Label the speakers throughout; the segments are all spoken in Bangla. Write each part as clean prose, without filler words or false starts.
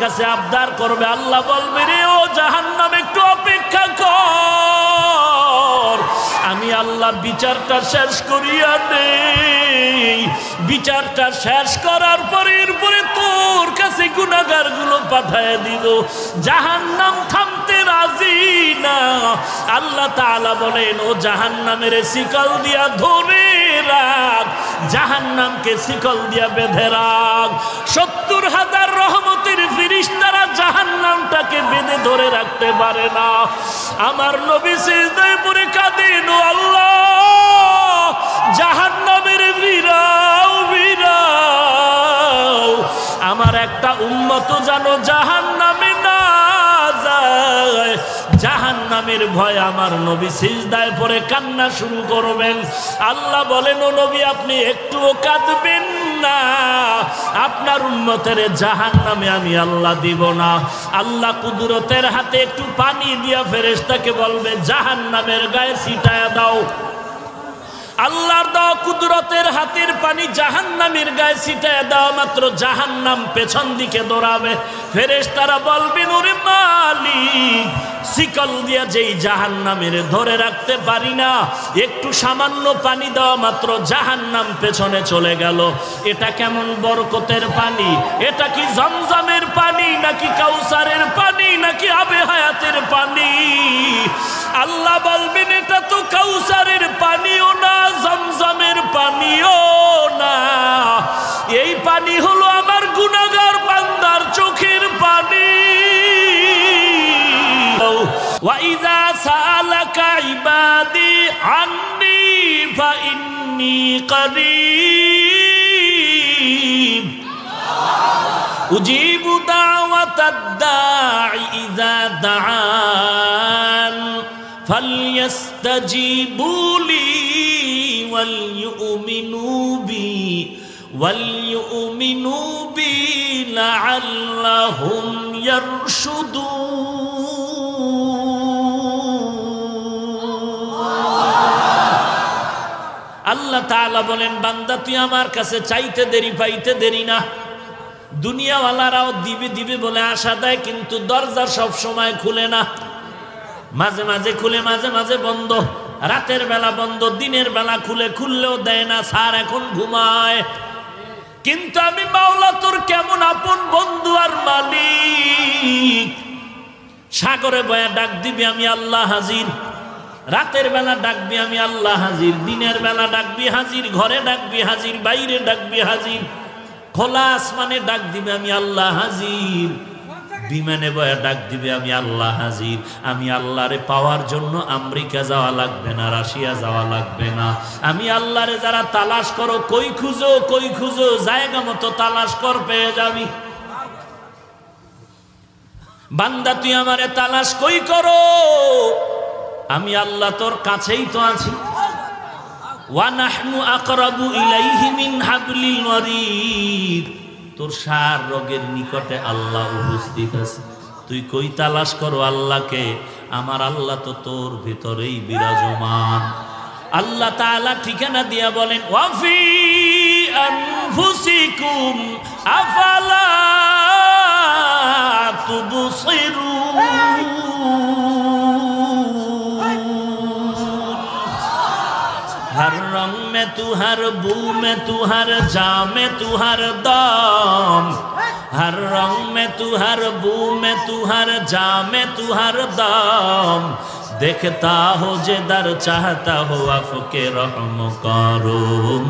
Speaker 1: কাছে আবদার করবে, আল্লাহ বলবে রে ও জাহান্নাম একটু অপেক্ষা কর, আমি আল্লাহ বিচারটা শেষ করিয়া নেই। বিচারটা শেষ করার পরে এরপরে তোর কাছে গুনাহগার গুলো পাঠায় দিব। জাহান্নাম থামতে রাজি না। আল্লাহ তাআলা বলেন ও জাহান্নামের শিকল দিয়া ধরে রাখ, জাহান্নামকে শিকল দিয়া বেঁধে রাখ। 70,000 রহমতের ফেরেশতারা জাহান্নামটাকে বেঁধে ধরে রাখতে পারে না। আমার নবী সিজদায় পড়ে কাঁদেন, ও আল্লাহ জাহান্নামের ভিড়াও ভিড়াও, আমার একটা উম্মত জানো জাহান্নামে না যায়। জাহান্নামের ভয় আমার নবী সিজদায় পড়ে কান্না শুরু করবেন। আল্লাহ বলেন ও নবী আপনি একটুও কাঁদবেন না, আপনার উম্মতের জাহান্নামে আমি আল্লাহ দিব না। আল্লাহ কুদরতের হাতে একটু পানি দিয়া ফেরেশতাকে বলবে জাহান্নামের গায়ে ছিটায়া দাও। আল্লাহর দেওয়া কুদরতের হাতের পানি জাহান্নামের গায়ে ছিটায় দেওয়া মাত্র জাহান্নাম পেছন দিকে দৌড়াবে। ফেরেশতারা বলবেন ওরে মালিক, শিকল দিয়া যেই জাহান্নামের ধরে রাখতে পারি না, একটু সামান্য পানি দেওয়া মাত্র জাহান্নাম পেছনে চলে গেল। এটা কেমন বরকতের পানি? এটা কি জমজমের পানি নাকি কাউসারের পানি নাকি আবে হায়াতের পানি? আল্লাহ বলবেন এটা তো কাউসারের পানিও না, জমজমের পানিও না, এই পানি হলো আমার গুনাহগার বান্দার চোখের পানি। وَإِذَا سَأَلَكَ عِبَادِي عَنِّي فَإِنِّي قَرِيبٌ أُجِيبُ دَعْوَةَ الدَّاعِ إِذَا دَعَانِ فَلْيَسْتَجِيبُوا لِي وَلْيُؤْمِنُوا بِي لَعَلَّهُمْ يَرْشُدُونَ। আল্লাহ তাআলা বলেন বান্দা তুই আমার কাছে চাইতে দেরি পাইতে দেরি না। দুনিয়াওয়ালারাও দিবে দিবে বলে আশা দেয়, কিন্তু দরজা সব সময় খুলে না, মাঝে মাঝে খুলে মাঝে মাঝে বন্ধ। রাতের বেলা বন্ধ, দিনের বেলা খুলে, খুললেও দেয় না, স্যার এখন ঘুমায়। কিন্তু আমি মাওলা তোর কেমন আপন বন্ধু আর মালিক। সাগরে বয়া ডাক দিবি আমি আল্লাহ হাজির, রাতের বেলা ডাকবি আমি আল্লাহ হাজির, দিনের বেলা ডাকবি হাজির, ঘরে ডাকবি হাজির, বাইরে ডাকবি হাজির, খোলা আসমানে ডাক দিবে আমি আল্লাহ হাজির, বিমানে বয়া ডাক দিবে আমি আল্লাহ হাজির। আমি আল্লাহরে পাওয়ার জন্য আমেরিকা যাওয়া লাগবে না, রাশিয়া যাওয়া লাগবে না। আমি আল্লাহরে যারা তালাশ করো, কই খুঁজো, জায়গা মতো তালাশ কর, পেয়ে যাবি। বান্দা তুই আমারে তালাশ কই করো, আমি আল্লাহ তোর কাছেই তো আছি। ওয়া নাহনু আকরাবু ইলাইহি মিন হাবলিল ওয়ারিদ, তোর সার রোগের নিকটে আল্লাহ উপস্থিত আছে। তুই কই তালাশ করো আল্লাহকে, আমার আল্লাহ তো তোর ভিতরেই বিরাজমান। আল্লাহ তাআলা ঠিকানা দিয়া বলেন ওয়া ফি আনফুসিকুম আফালা তুবসিরুন। हर रंग में तू, हर बू में तू, हर जा में तू, हर दाम, हर रंग में तू, हर बू में तू, हर जा में तू, हर दाम, देखता हो जिधर चाहता हो आपके रहम करूम,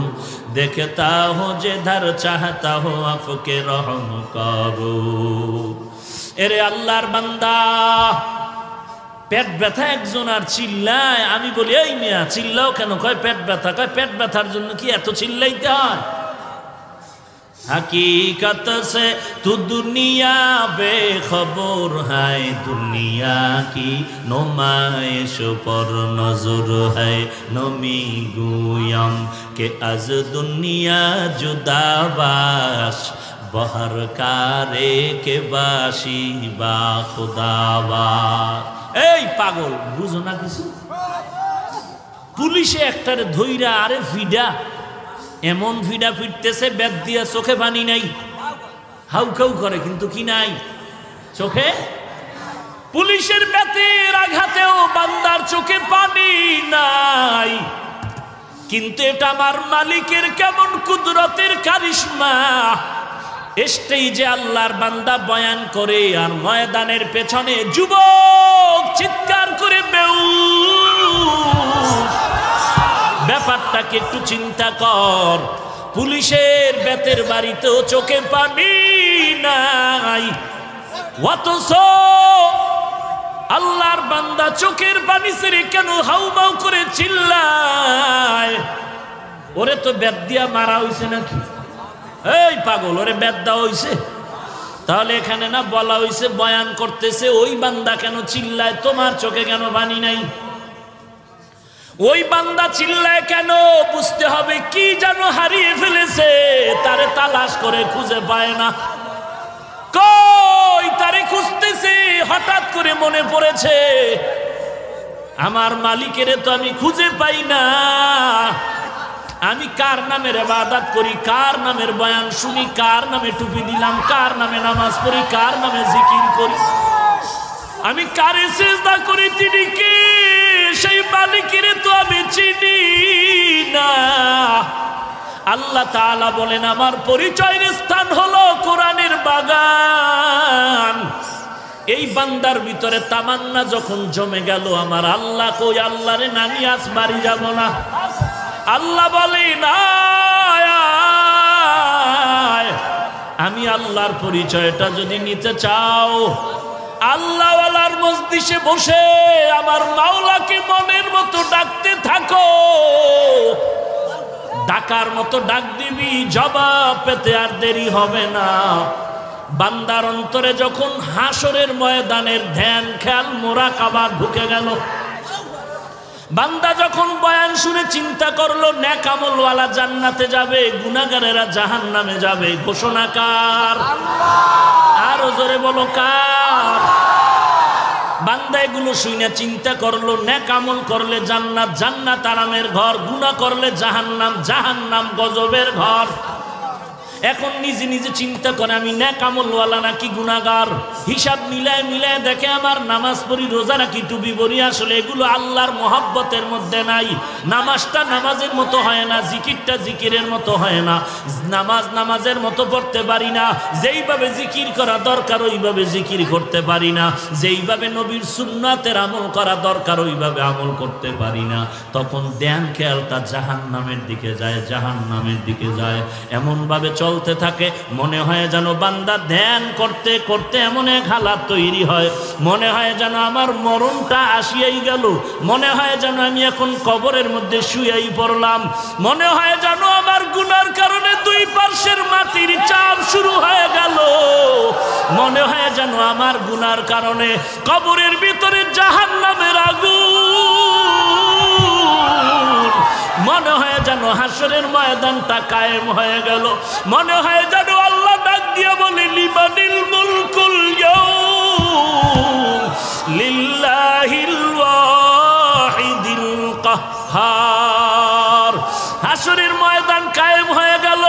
Speaker 1: देखता हो जिधर चाहता हो आपके रहम करूम। एरे अल्लाहर बंदा পেট ব্যথা একজন আর চিল্লায়, আমি বলি এই মিয়া চিল্লাও কেন? কয় পেট ব্যথা। কয় পেট ব্যথার জন্য কি এত চিল্লাইতে হয়? हकीकत से तू दुनिया बेखबर है, दुनिया की नुमाइश पर नजर है, नमी गुयम के अज दुनिया जुदा बाश, बहर कारे के बाशी बा खुदावा। এই পাগল বুঝো না কিছু? পুলিশে একটারে ধইরা আরে ফিডা, এমন ফিডা ফিরতেছে ব্যাগ দিয়া চোখে পানি নাই, হাউ খাউ করে কিন্তু কি নাই, চোখে পুলিশের বেতের আঘাতেও বান্দার চোখে পানি নাই, কিন্তু এটা আমার মালিকের কেমন কুদরতের কারিশমা। স্টেজে আল্লাহর বান্দা বয়ান করে আর ময়দানের পেছনে যুবক চিৎকার করে বেউস। ব্যাপারটাকে একটু চিন্তা কর, পুলিশের বেতের বাড়িতেও চোখে পানি নাই, অথচ আল্লাহর বান্দা চোখের পানি ছেড়ে কেন হাউমাউ করে চিল্লায়? ওরে তো বেত দিয়া মারা হইছে নাকি? এই পাগল, ওরে বেত দেওয়া হইছে? তাহলে এখানে না বলা হইছে বয়ান করতেছে, ওই বান্দা কেন চিল্লায়? তোমার চোখে কেন পানি নাই? ওই বান্দা চিল্লায় কেন? বুঝতে হবে কি যেন হারিয়ে ফেলেছে, তারে তালাশ করে খুঁজে পায় না। কই তারে খুঁজতেছে, হঠাৎ করে মনে পড়েছে আমার মালিকের তো আমি খুঁজে পাই না। আমি কার নামের ইবাদত করি, কার নামের বয়ান শুনি, কার নামে টুপি দিলাম, কার নামে নামাজ পড়ি, কার নামে জিকির করি, আমি কারে সিজদা করি, তিনি কে? সেই মালিকের তো আমি চিনি না। আল্লাহ তাআলা বলেন আমার পরিচয়ের স্থান হলো কোরআনের বাগান। এই বান্দার ভিতরে তামান্না যখন জমে গেল, আমার আল্লাহ কই, আল্লাহরে নামি আজ বাড়ি যাব না। আল্লাহ বলে না, আমি আল্লাহর পরিচয়টা যদি নিতে চাও, আল্লাহওয়ালার মজলিসে বসে আমার মাওলাকে মনের মতো ডাকতে থাকো। ডাকার মতো ডাক দিবি, জবাব পেতে আর দেরি হবে না। বান্দার অন্তরে যখন হাসরের ময়দানের ধ্যান খেয়াল মুরাকাবা ঢুকে গেল, বান্দা যখন বয়ান শুনে চিন্তা করলো নেক আমলওয়ালা জান্নাতে যাবে, গুনাহগারেরা জাহান্নামে যাবে, ঘোষণা কার? আরো জোরে বলো কার? বান্দা এগুলো শুনে চিন্তা করলো নেক আমল করলে জান্নাত, জান্নাত আরামের ঘর, গুনাহ করলে জাহান্নাম, জাহান্নাম গজবের ঘর। এখন নিজে নিজে চিন্তা করে আমি নেক আমলওয়ালা নাকি গুনাহগার। হিসাব মিলায় মিলায় দেখে আমার নামাজ পড়ি, রোজা রাখি, টুপি পরি, আসলে এগুলো আল্লাহর মহব্বতের মধ্যে নাই। নামাজটা নামাজের মতো হয় না, জিকিরটা জিকিরের মতো হয় না, নামাজ নামাজের মতো পড়তে পারি না, যেইভাবে জিকির করা দরকার ওইভাবে জিকির করতে পারি না, যেইভাবে নবীর সুন্নাতের আমল করা দরকার ওইভাবে আমল করতে পারি না। তখন ধ্যান খেয়ালটা জাহান্নামের দিকে যায়, জাহান্নামের দিকে যায়। এমনভাবে চলতে থাকে, মনে হয় যেন বান্দা ধ্যান করতে করতে এমন এক হালাত তৈরি হয়, মনে হয় যেন আমার মরণটা আসিয়াই গেল, মনে হয় যেন আমি এখন কবরের মধ্যে শুয়েই পড়লাম, মনে হয় যেন আমার গুনার কারণে দুই পার্শ্বের মাটির চাপ শুরু হয়ে গেল, মনে হয় যেন আমার গুনার কারণে কবরের ভিতরে জাহান্নামের আগুন, মনে হয় যেন হাসরের ময়দানটা কায়েম হয়ে গেল, মনে হয় যেন আল্লাহ ডাক দিয়া বলে লিমানিল মুলকুল ইয়াউম লিল্লাহিল ওয়াহিদিল কাহ্হার। হাসরের ময়দান কায়েম হয়ে গেল,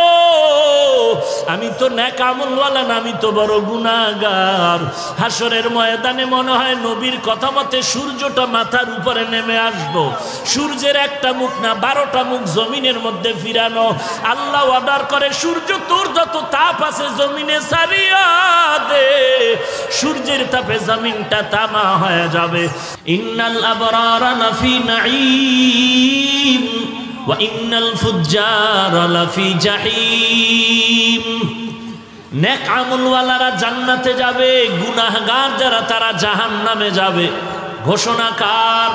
Speaker 1: আমি তো নেক আমলওয়ালা না, আমি তো বড় গুনাহগার। হাসরের ময়দানে মনে হয় নবীর কথা মতে সূর্যটা মাথার উপরে নেমে আসবো, সূর্যের একটা মুখ না 12টা মুখ জমিনের মধ্যে ফিরানো। আল্লাহ অর্ডার করে সূর্য তোর যত তাপ আছে জমিনে ছাড়িয়া দে, সূর্যের তাপে জমিনটা তামা হয়ে যাবে। ইন্নাল আবরারা লাফি নাঈম ওয়া ইন্নাল ফুজ্জারা লাফি জাহিম। নেক আমলওয়ালারা জান্নাতে যাবে, গুনাহগার যারা তারা জাহান্নামে যাবে। ঘোষণা কার?